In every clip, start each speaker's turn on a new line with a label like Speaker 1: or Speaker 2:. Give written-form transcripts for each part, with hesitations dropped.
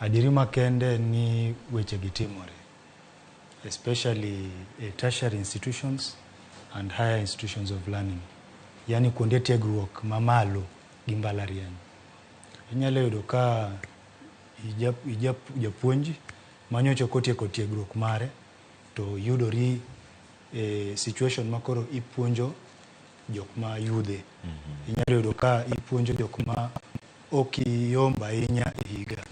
Speaker 1: Adieri makende ni weche gitimore, especially tertiary institutions and higher institutions of learning. Yani kuonde tiegruok mamalo gi mbalariany. Inyalo yudo ka japuonj manyocha kotieko tiegruok mare to yudori situation makoro ipuonjo jok ma yudhe. Inyalo yudo ka ipuonjo jok ma ok yomba ahinya e higa.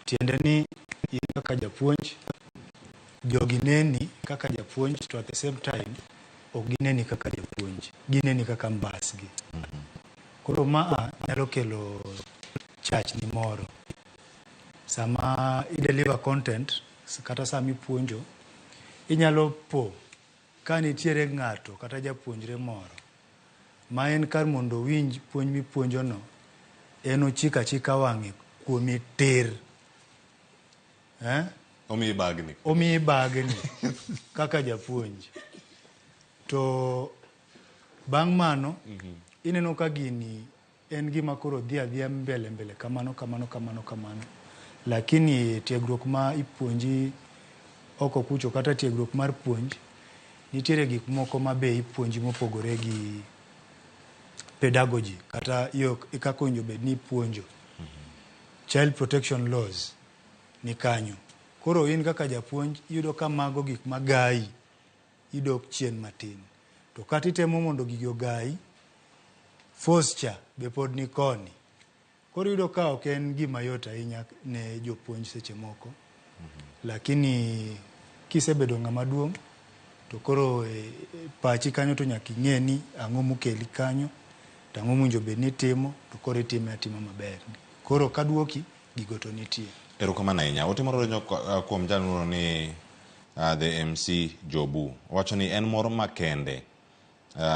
Speaker 1: Tiende ni in kaka japuonj, jogi neni kaka japuonj, to at the same time ok gineni kaka japuonj, gineni kaka mbasgi. Koro maa nyalo kelo chach ni moro. Sama i-deliver content, kata sama ipuonjo, inyalo po ka nitiere ng'ato kata japuonjre moro ma en kar mondo winj puonj mipuonjono, en ochika chika wang'e kuomi tir. Omi bagni kaka japuonj. To bang' mano, ineno ka gini en gima koro dhi adhiya mbele kamano. Lakini tiegruok ma ipuonji oko kucho kata tiegruok mar puonj, nitiere gik moko ma be ipuonji mopogore gi pedagogy kata kaka owinjo bed ni ipuonjo. Child protection laws ni kanyo. Koro in kaka japuonj iyudo ka mago gik magayi idok chien matin. To kata itemo mondo gigi ogayi, force cha be pod ni koni. Koro iyudo ka ok en gima yot ahinya ne jopuonj seche moko. Lakini kisebedo ng'ama duong' to koro pachi kanyo to nyaka ing'e ni ang'o mokeli kanyo, to ang'o mowinjo bed ni itimo, to koro itime atima maber. Koro kaduoki gigo to nitie.
Speaker 2: Erokamano ahinya. Otimoro donjo kuom jalno ni the MC Jobu. Wacho ni en moro makende